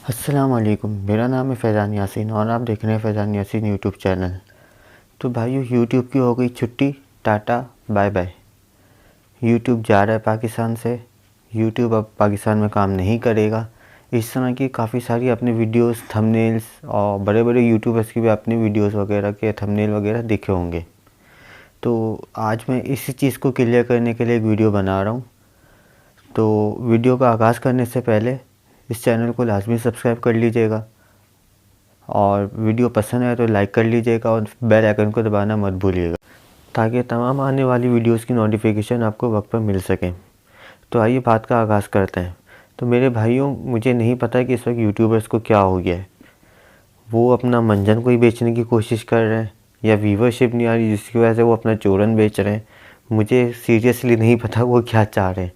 अस्सलाम वालेकुम। मेरा नाम है फैज़ान यासीन और आप देख रहे हैं फैज़ान यासीन यूट्यूब चैनल। तो भाइयों, यूट्यूब की हो गई छुट्टी, टाटा बाय बाय। यूट्यूब जा रहा है पाकिस्तान से। यूट्यूब अब पाकिस्तान में काम नहीं करेगा। इस तरह की काफ़ी सारी अपने वीडियोस, थंबनेल्स और बड़े बड़े यूट्यूबर्स की भी अपनी वीडियोस वगैरह के थंबनेल वगैरह दिखे होंगे। तो आज मैं इसी चीज़ को क्लियर करने के लिए एक वीडियो बना रहा हूँ। तो वीडियो का आगाज़ करने से पहले इस चैनल को लाजमी सब्सक्राइब कर लीजिएगा और वीडियो पसंद आए तो लाइक कर लीजिएगा और बेल आइकन को दबाना मत भूलिएगा ताकि तमाम आने वाली वीडियोस की नोटिफिकेशन आपको वक्त पर मिल सके। तो आइए बात का आगाज़ करते हैं। तो मेरे भाइयों, मुझे नहीं पता कि इस वक्त यूट्यूबर्स को क्या हो गया है। वो अपना मंजन को ही बेचने की कोशिश कर रहे हैं या व्यूवरशिप नहीं आ रही जिसकी वजह से वो अपना चूरन बेच रहे हैं। मुझे सीरियसली नहीं पता वो क्या चाह रहे हैं।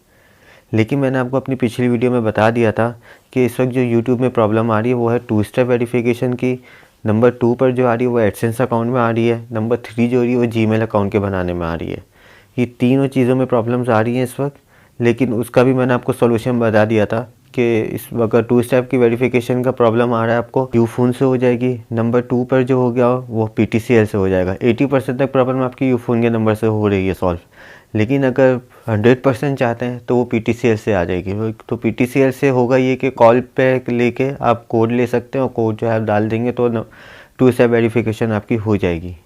लेकिन मैंने आपको अपनी पिछली वीडियो में बता दिया था कि इस वक्त जो यूट्यूब में प्रॉब्लम आ रही है वो है 2 स्टेप वेरिफिकेशन की। नंबर 2 पर जो आ रही है वो एडसेंस अकाउंट में आ रही है। नंबर 3 जो हो रही है वो जीमेल अकाउंट के बनाने में आ रही है। ये तीनों चीज़ों में प्रॉब्लम्स आ रही हैं इस वक्त। लेकिन उसका भी मैंने आपको सोल्यूशन बता दिया था कि इस अगर 2 स्टेप की वेरिफिकेशन का प्रॉब्लम आ रहा है आपको, यूफोन से हो जाएगी। नंबर 2 पर जो हो गया वो PTCL से हो जाएगा। 80% तक प्रॉब्लम आपकी यूफोन के नंबर से हो रही है सॉल्व। लेकिन अगर 100% चाहते हैं तो वो PTCL से आ जाएगी। तो PTCL से होगा ये कि कॉल पे लेके आप कोड ले सकते हैं और कोड जो है आप डाल देंगे तो 2 स्टेप वेरिफिकेशन आपकी हो जाएगी।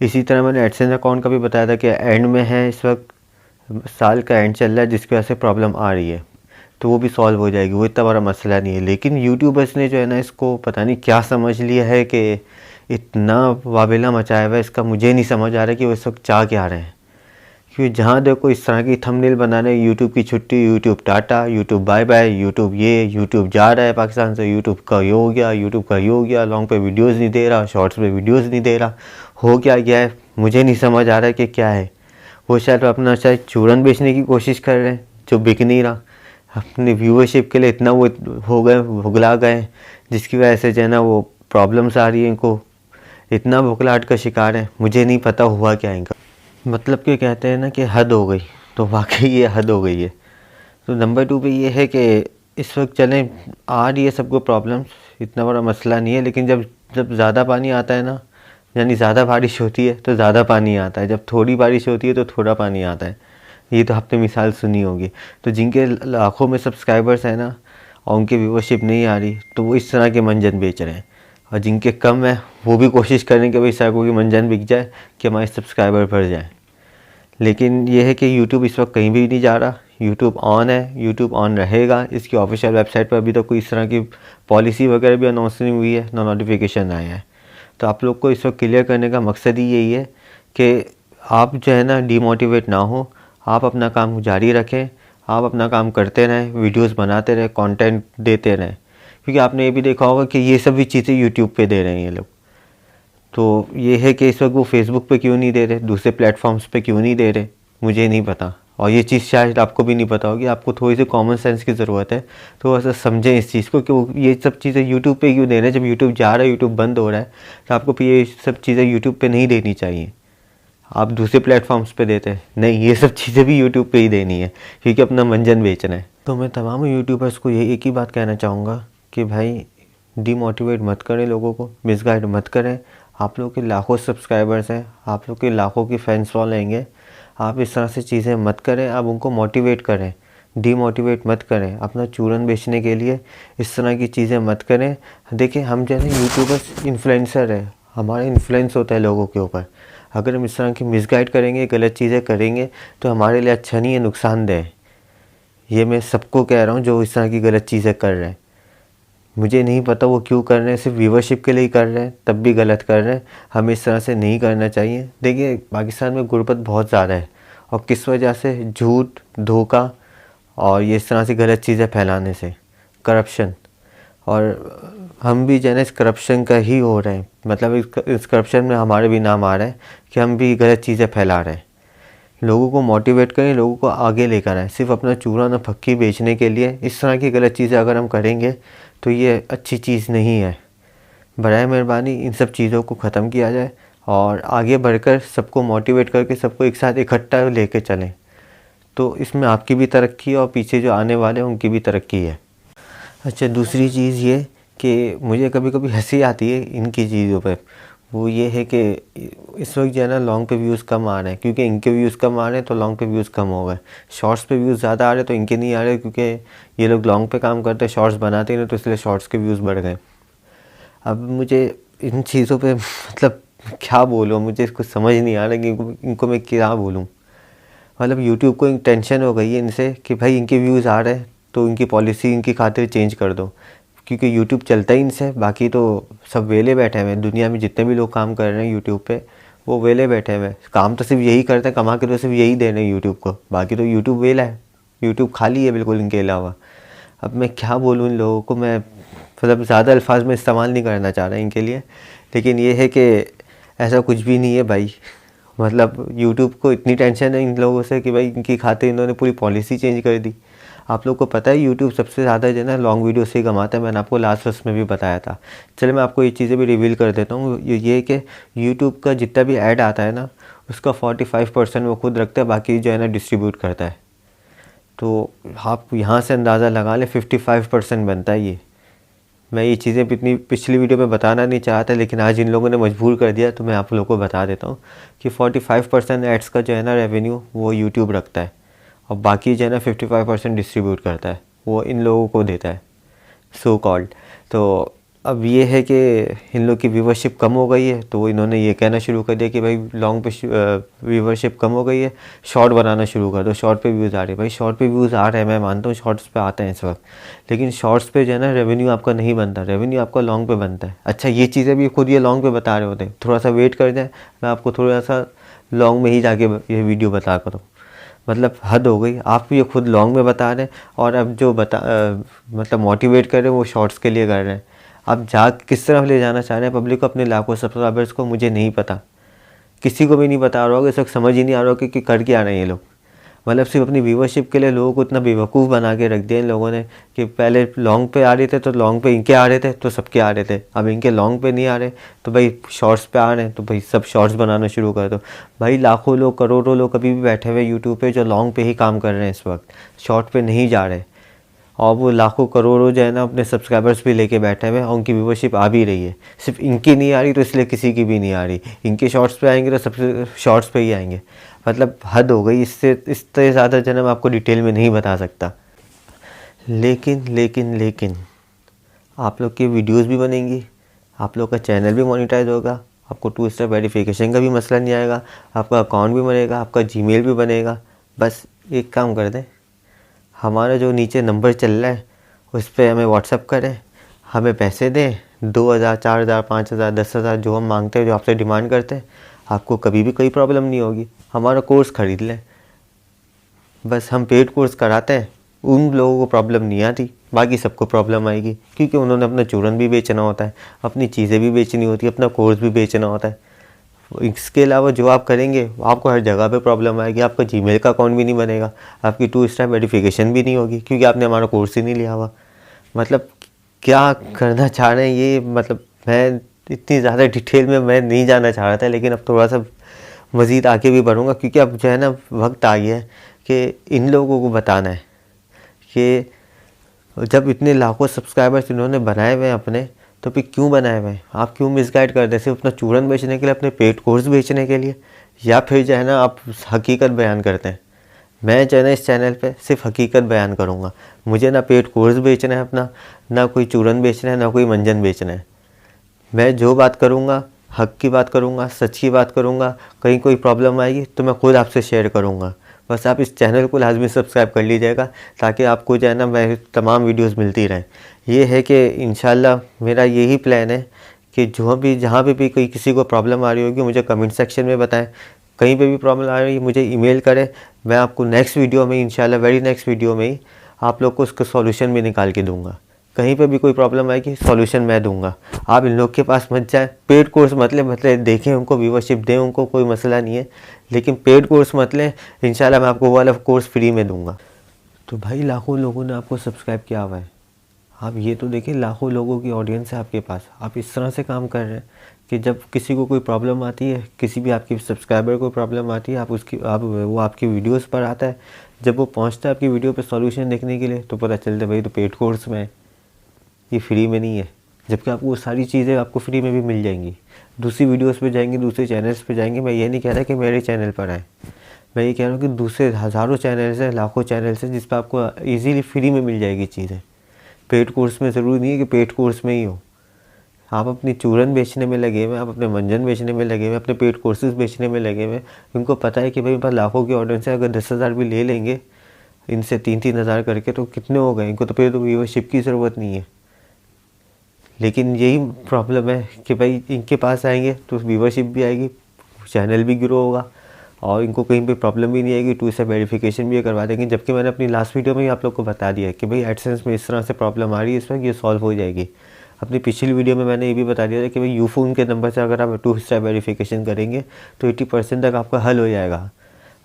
इसी तरह मैंने एडसेंस अकाउंट का भी बताया था कि एंड में है, इस वक्त साल का एंड चल रहा है जिसकी वजह से प्रॉब्लम आ रही है। तो वो भी सॉल्व हो जाएगी, वो इतना बड़ा मसला नहीं है। लेकिन यूट्यूबर्स ने जो है ना इसको पता नहीं क्या समझ लिया है कि इतना वावेला मचाया हुआ है इसका। मुझे नहीं समझ आ रहा कि वो इस वक्त चाह क्या रहे हैं। क्योंकि जहाँ देखो इस तरह की थंबनेल बना रहे हैं, यूट्यूब की छुट्टी, YouTube tata, YouTube bye bye, YouTube ये, यूट्यूब जा रहा है पाकिस्तान से, यूट्यूब का ये हो गया, यूट्यूब का ये हो गया, लॉन्ग पे वीडियोस नहीं दे रहा, शॉर्ट्स पे वीडियोस नहीं दे रहा। हो क्या गया है मुझे नहीं समझ आ रहा है कि क्या है। वो शायद चूरन बेचने की कोशिश कर रहे हैं जो बिक नहीं रहा। अपनी व्यूअरशिप के लिए इतना वो हो गए, भुगला गए, जिसकी वजह से जो है ना वो प्रॉब्लम्स आ रही हैं इनको। इतना भुगलाहट का शिकार है, मुझे नहीं पता हुआ क्या इनका। मतलब कि कहते हैं ना कि हद हो गई, तो वाकई ये हद हो गई है। तो नंबर 2 पे ये है कि इस वक्त चलें आ रही है सबको प्रॉब्लम्स, इतना बड़ा मसला नहीं है। लेकिन जब जब ज़्यादा पानी आता है ना, यानी ज़्यादा बारिश होती है तो ज़्यादा पानी आता है, जब थोड़ी बारिश होती है तो थोड़ा पानी आता है। ये तो आपने मिसाल सुनी होगी। तो जिनके लाखों में सब्सक्राइबर्स हैं ना और उनकी व्यूअरशिप नहीं आ रही तो वो इस तरह के मंजन बेच रहे हैं। और जिनके कम है वो भी कोशिश करें कि भाई सैकड़ों की मंजन बिक जाए कि हमारे सब्सक्राइबर बढ़ जाए। लेकिन ये है कि यूट्यूब इस वक्त कहीं भी नहीं जा रहा। यूट्यूब ऑन है, यूट्यूब ऑन रहेगा। इसकी ऑफिशियल वेबसाइट पर अभी तो कोई इस तरह की पॉलिसी वगैरह भी अनाउंस नहीं हुई है, ना नोटिफिकेशन आया है। तो आप लोग को इस वक्त क्लियर करने का मकसद ही यही है कि आप जो है ना डीमोटिवेट ना हो, आप अपना काम जारी रखें, आप अपना काम करते रहें, वीडियोस बनाते रहें, कंटेंट देते रहें। क्योंकि आपने ये भी देखा होगा कि ये सब भी चीज़ें यूट्यूब पे दे रहे हैं ये लोग। तो ये है कि इस वक्त वो फेसबुक पे क्यों नहीं दे रहे, दूसरे प्लेटफॉर्म्स पे क्यों नहीं दे रहे, मुझे नहीं पता। और ये चीज़ शायद आपको भी नहीं पता होगी। आपको थोड़ी सी कॉमन सेंस की ज़रूरत है। तो ऐसा समझें इस चीज़ को कि वो ये सब चीज़ें यूट्यूब पे क्यों दे रहे हैं। जब यूट्यूब जा रहा है, यूट्यूब बंद हो रहा है, तो आपको फिर ये सब चीज़ें यूट्यूब पे नहीं देनी चाहिए। आप दूसरे प्लेटफॉर्म्स पे देते हैं, नहीं, ये सब चीज़ें भी यूट्यूब पे ही देनी है क्योंकि अपना मंजन बेचना है। तो मैं तमाम यूट्यूबर्स को ये एक ही बात कहना चाहूँगा कि भाई डीमोटिवेट मत करें, लोगों को मिसगाइड मत करें। आप लोग के लाखों सब्सक्राइबर्स हैं, आप लोग के लाखों की फैंस फॉलोइंग। आप इस तरह से चीज़ें मत करें, आप उनको मोटिवेट करें, डीमोटिवेट मत करें। अपना चूरन बेचने के लिए इस तरह की चीज़ें मत करें। देखिए, हम जैसे यूट्यूबर्स इन्फ्लुएंसर है, हमारा इन्फ्लुएंस होता है लोगों के ऊपर। अगर हम इस तरह की मिसगाइड करेंगे, गलत चीज़ें करेंगे तो हमारे लिए अच्छा नहीं है, नुकसानदेह है। ये मैं सबको कह रहा हूँ जो इस तरह की गलत चीज़ें कर रहे हैं। मुझे नहीं पता वो क्यों कर रहे हैं, सिर्फ व्यूवरशिप के लिए ही कर रहे हैं, तब भी गलत कर रहे हैं। हमें इस तरह से नहीं करना चाहिए। देखिए, पाकिस्तान में गुर्बत बहुत ज़्यादा है और किस वजह से, झूठ, धोखा और ये इस तरह से गलत चीज़ें फैलाने से, करप्शन। और हम भी जो है इस करप्शन का ही हो रहे हैं। मतलब इस करप्शन में हमारे भी नाम आ रहा है कि हम भी गलत चीज़ें फैला रहे हैं। लोगों को मोटिवेट करें, लोगों को आगे लेकर आएँ। सिर्फ अपना चूरन और फक्की बेचने के लिए इस तरह की गलत चीज़ें अगर हम करेंगे तो ये अच्छी चीज़ नहीं है। बराए मेहरबानी इन सब चीज़ों को ख़त्म किया जाए और आगे बढ़कर सबको मोटिवेट करके सबको एक साथ इकट्ठा लेके चलें। तो इसमें आपकी भी तरक्की है और पीछे जो आने वाले हैं उनकी भी तरक्की है। अच्छा, दूसरी चीज़ ये कि मुझे कभी कभी हंसी आती है इनकी चीज़ों पे। वो ये है कि इस वक्त जो है ना लॉन्ग पे व्यूज़ कम आ रहे हैं, क्योंकि इनके व्यूज़ कम आ रहे हैं तो लॉन्ग पे व्यूज़ कम हो गए। शॉर्ट्स पे व्यूज़ ज़्यादा आ रहे हैं तो इनके नहीं आ रहे, क्योंकि ये लोग लॉन्ग पे काम करते हैं, शॉर्ट्स बनाते नहीं, तो इसलिए शॉर्ट्स के व्यूज़ बढ़ गए। अब मुझे इन चीज़ों पे मतलब क्या बोलूँ, मुझे कुछ समझ नहीं आ रहा कि इनको मैं क्या बोलूँ। मतलब यूट्यूब को एक टेंशन हो गई है इनसे कि भाई इनके व्यूज़ आ रहे हैं तो इनकी पॉलिसी इनकी खातिर चेंज कर दो, क्योंकि यूट्यूब चलता ही इनसे। बाकी तो सब वेले बैठे हुए हैं, दुनिया में जितने भी लोग काम कर रहे हैं यूट्यूब पे वो वेले बैठे हुए हैं। काम तो सिर्फ यही करते हैं, कमा के तो सिर्फ यही दे रहे हैं यूट्यूब को, बाकी तो यूट्यूब वेला है, यूट्यूब खाली है बिल्कुल इनके अलावा। अब मैं क्या बोलूँ इन लोगों को, मैं मतलब ज़्यादा अल्फाज में इस्तेमाल नहीं करना चाह रहा इनके लिए, लेकिन ये है कि ऐसा कुछ भी नहीं है भाई। मतलब यूट्यूब को इतनी टेंशन है इन लोगों से कि भाई इनकी खातिर इन्होंने पूरी पॉलिसी चेंज कर दी। आप लोग को पता है यूट्यूब सबसे ज़्यादा जो है ना लॉन्ग वीडियो से ही कमाता है, मैंने आपको लास्ट वर्ष में भी बताया था। चलो मैं आपको ये चीज़ें भी रिवील कर देता हूँ। ये कि यूट्यूब का जितना भी ऐड आता है ना उसका 45% वो खुद रखता है, बाकी जो है ना डिस्ट्रीब्यूट करता है। तो आप यहाँ से अंदाज़ा लगा लें 55% बनता है ये। मैं ये चीज़ें इतनी पिछली वीडियो में बताना नहीं चाहता, लेकिन आज इन लोगों ने मजबूर कर दिया तो मैं आप लोगों को बता देता हूँ कि 45% एड्स का जो है ना रेवेन्यू वो यूट्यूब रखता है, और बाकी जो है ना 55% डिस्ट्रीब्यूट करता है, वो इन लोगों को देता है सो कॉल्ड। तो अब ये है कि इन लोग की व्यूवरशिप कम हो गई है, तो इन्होंने ये कहना शुरू कर दिया कि भाई लॉन्ग पे व्यूवरशिप कम हो गई है, शॉर्ट बनाना शुरू कर दो, शॉर्ट पे व्यूज़ आ रहे हैं। भाई शॉर्ट पे व्यूज़ आ रहे हैं, मैं मानता हूँ शॉर्ट्स पे आते हैं इस वक्त, लेकिन शॉर्ट्स पे जो है ना रेवेन्यू आपका नहीं बनता, रेवेन्यू आपका लॉन्ग पे बनता है। अच्छा, ये चीज़ें भी खुद ये लॉन्ग पे बता रहे होते हैं, थोड़ा सा वेट कर जाए, मैं आपको थोड़ा सा लॉन्ग में ही जाके ये वीडियो बता करूँ। मतलब हद हो गई, आप ये खुद लॉन्ग में बता रहे हैं और अब जो मतलब मोटिवेट कर रहे हैं वो शॉर्ट्स के लिए कर रहे हैं। आप किस तरफ ले जाना चाह रहे हैं पब्लिक को, अपने लाखों सब्सक्राइबर्स को, मुझे नहीं पता, किसी को भी नहीं बता रहा होगा, इस वक्त समझ ही नहीं आ रहा होगा कि कर क्या रहे हैं ये लोग। मतलब सिर्फ अपनी व्यूवरशिप के लिए लोगों को इतना बेवकूफ़ बना के रख दिया इन लोगों ने कि पहले लॉन्ग पे आ रहे थे तो लॉन्ग पे इनके आ रहे थे तो सबके आ रहे थे, अब इनके लॉन्ग पे नहीं आ रहे तो भाई शॉर्ट्स पे आ रहे हैं तो भाई सब शॉर्ट्स बनाना शुरू कर दो। भाई लाखों लोग करोड़ों लोग कभी भी बैठे हुए यूट्यूब पे जो लॉन्ग पे ही काम कर रहे हैं इस वक्त, शॉर्ट पे नहीं जा रहे, और वो लाखों करोड़ों जो है ना अपने सब्सक्राइबर्स भी लेके बैठे हुए हैं और उनकी व्यूवरशिप आ भी रही है। सिर्फ इनकी नहीं आ रही तो इसलिए किसी की भी नहीं आ रही, इनके शॉर्ट्स पे आएंगे तो सबसे शॉर्ट्स पे ही आएंगे। मतलब हद हो गई, इससे ज़्यादा जो है मैं आपको डिटेल में नहीं बता सकता। लेकिन आप लोग की वीडियोस भी बनेंगी, आप लोग का चैनल भी मोनेटाइज होगा, आपको 2 स्टेप वेरिफिकेशन का भी मसला नहीं आएगा, आपका अकाउंट भी बनेगा, आपका जीमेल भी बनेगा। बस एक काम कर दें, हमारा जो नीचे नंबर चल रहा है उस पर हमें व्हाट्सअप करें, हमें पैसे दें, 2000 4000 5000 10,000 जो हम मांगते हैं, जो आपसे डिमांड करते हैं, आपको कभी भी कोई प्रॉब्लम नहीं होगी। हमारा कोर्स ख़रीद लें, बस हम पेड कोर्स कराते हैं, उन लोगों को प्रॉब्लम नहीं आती, बाकी सबको प्रॉब्लम आएगी, क्योंकि उन्होंने अपना चूरन भी बेचना होता है, अपनी चीज़ें भी बेचनी होती है, अपना कोर्स भी बेचना होता है। इसके अलावा जो आप करेंगे आपको हर जगह पे प्रॉब्लम आएगी, आपका जीमेल का अकाउंट भी नहीं बनेगा, आपकी 2 स्टेप वेरिफिकेशन भी नहीं होगी, क्योंकि आपने हमारा कोर्स ही नहीं लिया हुआ। मतलब क्या करना चाह रहे हैं ये, मतलब मैं इतनी ज़्यादा डिटेल में मैं नहीं जाना चाह रहा था, लेकिन अब थोड़ा सा मज़ीद आगे भी बढ़ूँगा, क्योंकि अब जो है ना वक्त आ गया है कि इन लोगों को बताना है कि जब इतने लाखों सब्सक्राइबर्स इन्होंने बनाए हुए हैं अपने, तो फिर क्यों बनाए हुए हैं, आप क्यों मिसगाइड कर रहे हैं, सिर्फ अपना चूरन बेचने के लिए, अपने पेड कोर्स बेचने के लिए, या फिर जो है ना आप हकीकत बयान करते हैं। मैं जो है ना इस चैनल पे सिर्फ हकीकत बयान करूँगा, मुझे ना पेड कोर्स बेचना है अपना, ना कोई चूरन बेचना है, ना कोई मंजन बेचना है। मैं जो बात करूँगा हक की बात करूँगा, सच की बात करूँगा, कहीं कोई प्रॉब्लम आएगी तो मैं खुद आपसे शेयर करूँगा। बस आप इस चैनल को लाजमी सब्सक्राइब कर लीजिएगा, ताकि आपको जो है ना मैं तमाम वीडियोस मिलती रहें। ये है कि इंशाल्लाह मेरा यही प्लान है कि जो भी जहाँ पे भी कोई किसी को प्रॉब्लम आ रही होगी मुझे कमेंट सेक्शन में बताएं, कहीं पे भी प्रॉब्लम आ रही है मुझे ईमेल करें, मैं आपको नेक्स्ट वीडियो में इंशाल्लाह वेरी नेक्स्ट वीडियो में ही आप लोग को उसका सॉल्यूशन भी निकाल के दूँगा। कहीं पे भी कोई प्रॉब्लम आएगी सॉल्यूशन मैं दूंगा, आप इन लोग के पास मत जाएं। पेड कोर्स मतलब देखें, उनको व्यूवरशिप दें, उनको कोई मसला नहीं है, लेकिन पेड कोर्स मत लें, इंशाल्लाह मैं आपको वो वाला कोर्स फ्री में दूंगा। तो भाई लाखों लोगों ने आपको सब्सक्राइब किया हुआ है, आप ये तो देखिए लाखों लोगों की ऑडियंस है आपके पास, आप इस तरह से काम कर रहे हैं कि जब किसी को कोई प्रॉब्लम आती है, किसी भी आपकी सब्सक्राइबर को प्रॉब्लम आती है, वो आपकी वीडियोस पर आता है, जब वो पहुंचता है आपकी वीडियो पे सॉल्यूशन देखने के लिए तो पता चलता है भाई तो पेड कोर्स में है। ये फ्री में नहीं है, जबकि आपको वो सारी चीज़ें आपको फ्री में भी मिल जाएंगी। दूसरी वीडियोस पे जाएंगे, दूसरे चैनल्स पे जाएंगे। मैं ये नहीं कह रहा कि मेरे चैनल पर आए, मैं ये कह रहा हूँ कि दूसरे हज़ारों चैनल्स हैं, लाखों चैनल्स हैं जिस पर आपको ईजीली फ्री में मिल जाएगी चीज़ें। पेड कोर्स में ज़रूरी नहीं है कि पेड कोर्स में ही हो। आप अपनी चूरन बेचने में लगे हुए, आप अपने मंजन बेचने में लगे हुए, अपने पेड कोर्सेज बेचने में लगे हुए। उनको पता है कि भाई मेरे पास लाखों की ऑडियंस है, अगर 10,000 भी ले लेंगे इनसे 3-3 हज़ार करके तो कितने हो गए, इनको तो फिर तो व्यूअरशिप की ज़रूरत नहीं है। लेकिन यही प्रॉब्लम है कि भाई इनके पास आएंगे तो व्यूअरशिप भी आएगी, चैनल भी ग्रो होगा और इनको कहीं पे प्रॉब्लम भी नहीं आएगी, 2 स्टेप वेरिफिकेशन भी करवा देंगे। जबकि मैंने अपनी लास्ट वीडियो में ही आप लोग को बता दिया है कि भाई एडसेंस में इस तरह से प्रॉब्लम आ रही है, इस वक्त ये सॉल्व हो जाएगी। अपनी पिछली वीडियो में मैंने ये भी बता दिया था कि भाई यूफोन के नंबर से अगर आप 2 स्टेप वेरिफिकेशन करेंगे तो 80% तक आपका हल हो जाएगा।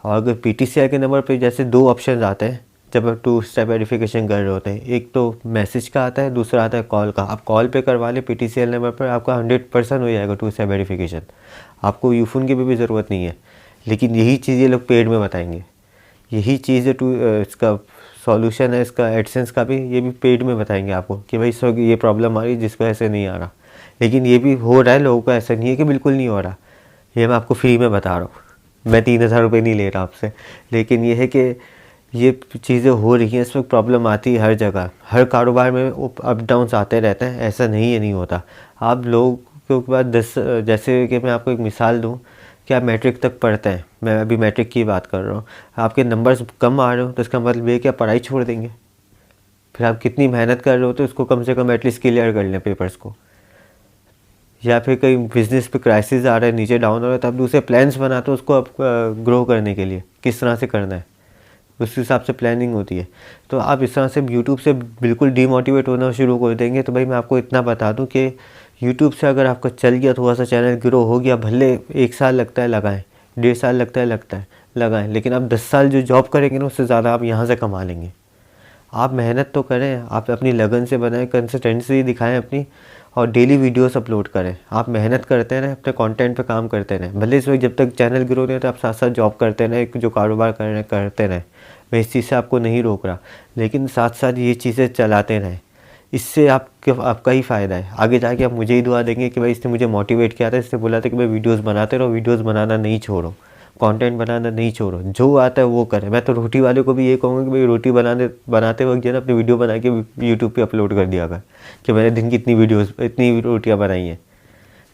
और अगर PTCI के नंबर पर जैसे 2 ऑप्शन आते हैं जब आप 2 स्टेप वेरिफिकेशन कर रहे होते हैं, एक तो मैसेज का आता है, दूसरा आता है कॉल का। आप कॉल पे करवा लें PTCL नंबर पर, आपका 100% हो जाएगा 2 स्टेप वेरिफिकेशन, आपको यूफोन की भी ज़रूरत नहीं है। लेकिन यही चीज़ ये लोग पेड में बताएंगे, यही चीज़ इसका सॉल्यूशन है, इसका एडसेंस का भी, ये भी पेड में बताएंगे आपको कि भाई इस वक्त ये प्रॉब्लम आ रही है जिस वजह से नहीं आ रहा। लेकिन ये भी हो रहा है लोगों को, ऐसा नहीं है कि बिल्कुल नहीं हो रहा। ये मैं आपको फ्री में बता रहा हूँ, मैं 3,000 रुपये नहीं ले रहा आपसे। लेकिन ये है कि ये चीज़ें हो रही हैं, इस वक्त प्रॉब्लम आती है हर जगह, हर कारोबार में अप डाउन्स आते रहते हैं। ऐसा नहीं है नहीं होता। आप लोगों के बाद 10, जैसे कि मैं आपको एक मिसाल दूँ कि आप मैट्रिक तक पढ़ते हैं, मैं अभी मैट्रिक की बात कर रहा हूँ, आपके नंबर्स कम आ रहे हो तो इसका मतलब ये कि आप पढ़ाई छोड़ देंगे। फिर आप कितनी मेहनत कर रहे हो तो इसको कम से कम एटलीस्ट क्लियर कर लें पेपर्स को। या फिर कहीं बिजनेस पे क्राइसिस आ रहा है, नीचे डाउन हो रहा है, तो आप दूसरे प्लान्स बनाते हो उसको आप ग्रो करने के लिए, किस तरह से करना है, उस हिसाब से प्लानिंग होती है। तो आप इस तरह से यूट्यूब से बिल्कुल डीमोटिवेट होना शुरू कर देंगे तो भाई मैं आपको इतना बता दूं कि यूट्यूब से अगर आपका चल गया, थोड़ा सा चैनल ग्रो हो गया, भले 1 साल लगता है लगाएं, 1.5 साल लगता है लगाएं, लेकिन आप 10 साल जो जॉब करेंगे ना उससे ज़्यादा आप यहाँ से कमा लेंगे। आप मेहनत तो करें, आप अपनी लगन से बनाएं, कंसिस्टेंसी दिखाएं अपनी, और डेली वीडियोस अपलोड करें। आप मेहनत करते रहें, अपने कंटेंट पे काम करते रहें। भले इस वक्त जब तक चैनल ग्रो नहीं होता आप साथ साथ जॉब करते रहें, जो कारोबार कर रहे हैं करते रहें, मैं इस चीज़ से आपको नहीं रोक रहा, लेकिन साथ साथ ये चीज़ें चलाते रहें। इससे आपका ही फ़ायदा है। आगे जाके आप मुझे ही दुआ देंगे कि भाई इसने मुझे मोटिवेट किया था, इसने बोला था कि भाई वीडियोज़ बनाते रहो, वीडियोज़ बनाना नहीं छोड़ो, कंटेंट बनाना नहीं छोड़ो, जो आता है वो करें। मैं तो रोटी वाले को भी ये कहूँगा कि भाई रोटी बनाते वक्त जो है ना अपनी वीडियो बना के यूट्यूब पे अपलोड कर दिया कर कि मैंने दिन की इतनी रोटियाँ बनाई हैं।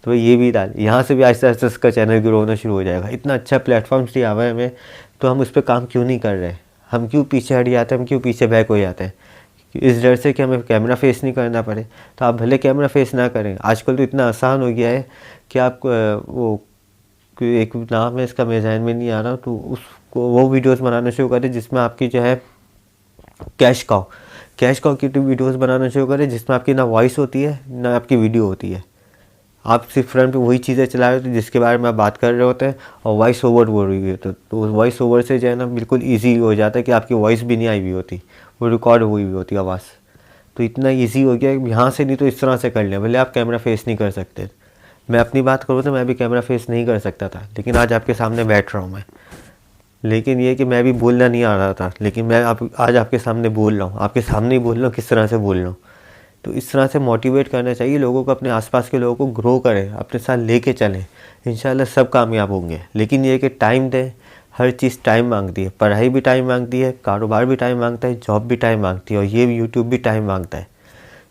तो ये भी डाल, यहाँ से भी आहिस्ता आहिस्ता इसका चैनल ग्रो होना शुरू हो जाएगा। इतना अच्छा प्लेटफॉर्म दिया हुआ है हमें, तो हम उस पर काम क्यों नहीं कर रहे? हम क्यों पीछे हट जाते हैं, हम क्यों पीछे बैक हो जाते हैं? इस डर से कि हमें कैमरा फेस नहीं करना पड़े। तो आप भले कैमरा फेस ना करें, आजकल तो इतना आसान हो गया है कि आप वो एक नाम है इसका, मेरे ज़हन में नहीं आ रहा, तो उसको वो वीडियोस बनाना शुरू करें जिसमें आपकी जो है कैश काउ की वीडियोस बनाना शुरू करें जिसमें आपकी ना वॉइस होती है ना आपकी वीडियो होती है। आप सिर्फ फ्रंट पे वही चीज़ें चला रहे होते हैं जिसके बारे में आप बात कर रहे होते हैं और वॉइस ओवर बोल रही होती है। तो वॉइस ओवर से जो है ना बिल्कुल ईजी हो जाता है कि आपकी वॉइस भी नहीं आई हुई होती, वो रिकॉर्ड हुई हुई होती आवाज़। तो इतना ईजी हो गया यहाँ से, नहीं तो इस तरह से कर लें। भले आप कैमरा फेस नहीं कर सकते, मैं अपनी बात करूँ तो मैं भी कैमरा फेस नहीं कर सकता था, लेकिन आज आपके सामने बैठ रहा हूँ मैं। लेकिन ये कि मैं भी बोलना नहीं आ रहा था, लेकिन मैं आज आपके सामने बोल रहा हूँ, आपके सामने ही बोल रहा हूँ, किस तरह से बोल रहा हूँ। तो इस तरह से मोटिवेट करना चाहिए लोगों को, अपने आसपास के लोगों को ग्रो करें, अपने साथ लेके चलें, इंशाल्लाह सब कामयाब होंगे। लेकिन ये कि टाइम दें, हर चीज़ टाइम मांगती है, पढ़ाई भी टाइम मांगती है, कारोबार भी टाइम मांगता है, जॉब भी टाइम मांगती है, और ये यूट्यूब भी टाइम मांगता है।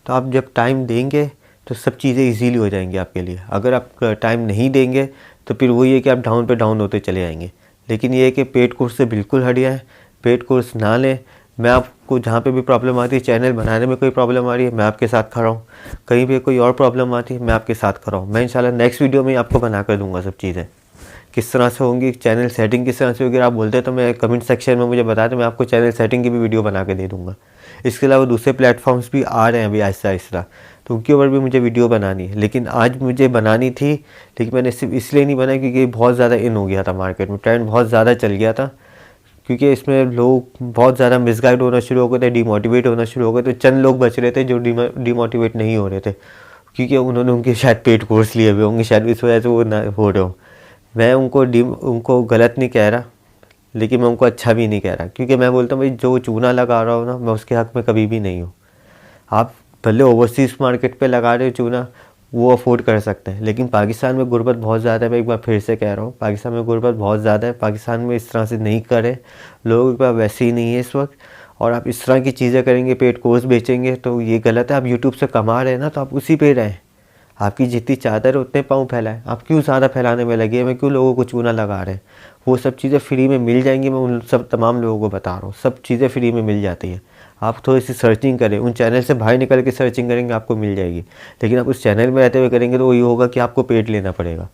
तो आप जब टाइम देंगे तो सब चीज़ें इजीली हो जाएंगी आपके लिए। अगर आप टाइम नहीं देंगे तो फिर वही है कि आप डाउन पे डाउन होते चले जाएंगे। लेकिन ये है कि पेड कोर्स से बिल्कुल हट जाएं, पेड कोर्स ना लें। मैं आपको जहाँ पे भी प्रॉब्लम आती है, चैनल बनाने में कोई प्रॉब्लम आ रही है, मैं आपके साथ खड़ा हूँ। कहीं भी कोई और प्रॉब्लम आती है, मैं आपके साथ खड़ा हूँ। मैं इंशाल्लाह नेक्स्ट वीडियो में आपको बना कर दूँगा सब चीज़ें किस तरह से होंगी, चैनल सेटिंग किस तरह से होगी। आप बोलते हैं तो मैं कमेंट सेक्शन में मुझे बता दें, मैं आपको चैनल सेटिंग की भी वीडियो बना के दे दूँगा। इसके अलावा दूसरे प्लेटफॉर्म्स भी आ रहे हैं अभी आहिस्ता आहिस्ता, तो उनके ऊपर भी मुझे वीडियो बनानी है। लेकिन आज मुझे बनानी थी, लेकिन मैंने सिर्फ इसलिए नहीं बनाई क्योंकि बहुत ज़्यादा इन हो गया था, मार्केट में ट्रेंड बहुत ज़्यादा चल गया था। क्योंकि इसमें लोग बहुत ज़्यादा मिसगाइड होना शुरू हो गए थे, डिमोटिवेट होना शुरू हो गए। तो चंद लोग बच रहे थे जो डिमोटिवेट नहीं हो रहे थे, क्योंकि उन्होंने उनके शायद पेड कोर्स लिए हुए होंगे, शायद इस वजह से वो ना हो रहे हो। मैं उनको गलत नहीं कह रहा, लेकिन मैं उनको अच्छा भी नहीं कह रहा, क्योंकि मैं बोलता हूँ भाई जो चूना लगा रहा हो ना, मैं उसके हक़ में कभी भी नहीं हूँ। आप भले ओवरसीज़ मार्केट पे लगा रहे हो चूना, वो अफोर्ड कर सकते हैं, लेकिन पाकिस्तान में गुर्बत बहुत ज़्यादा है। मैं एक बार फिर से कह रहा हूँ, पाकिस्तान में गुर्बत बहुत ज़्यादा है। पाकिस्तान में इस तरह से नहीं करें, लोगों के पास वैसे ही नहीं है इस वक्त। और आप इस तरह की चीज़ें करेंगे, पेड कोर्स बेचेंगे, तो ये गलत है। आप यूट्यूब से कमा रहे हैं ना, तो आप उसी पे रहें। आपकी जितनी चादर है उतने पाँव फैलाएं। आप क्यों ज़्यादा फैलाने में लगे हैं? मैं क्यों लोगों को चूना लगा रहे हैं? वो सब चीज़ें फ्री में मिल जाएंगी। मैं उन सब तमाम लोगों को बता रहा हूँ, सब चीज़ें फ्री में मिल जाती हैं। आप थोड़ी सी सर्चिंग करें, उन चैनल से बाहर निकल के सर्चिंग करेंगे, आपको मिल जाएगी। लेकिन आप उस चैनल में रहते हुए करेंगे तो वही होगा कि आपको पेड लेना पड़ेगा।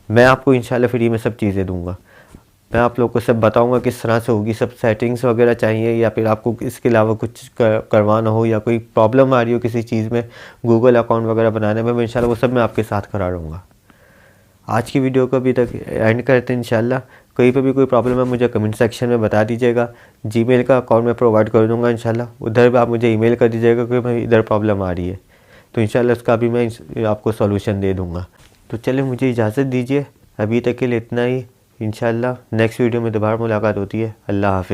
मैं आपको इंशाल्लाह फ्री में सब चीज़ें दूंगा। मैं आप लोग को सब बताऊंगा किस तरह से होगी। सब सेटिंग्स वगैरह चाहिए या फिर आपको इसके अलावा कुछ करवाना हो या कोई प्रॉब्लम आ रही हो किसी चीज़ में, गूगल अकाउंट वगैरह बनाने में, मैं इंशाल्लाह वो सब मैं आपके साथ करा दूँगा। आज की वीडियो को अभी तक एंड करते हैं इंशाल्लाह। कहीं पे भी कोई प्रॉब्लम है मुझे कमेंट सेक्शन में बता दीजिएगा। जीमेल का अकाउंट मैं प्रोवाइड कर दूंगा इंशाल्लाह, उधर भी आप मुझे ईमेल कर दीजिएगा कि भाई इधर प्रॉब्लम आ रही है, तो इंशाल्लाह उसका भी मैं आपको सॉल्यूशन दे दूँगा। तो चलिए मुझे इजाज़त दीजिए, अभी तक के लिए इतना ही। इंशाल्लाह नेक्स्ट वीडियो में दोबारा मुलाकात होती है। अल्लाह हाफ़िज़।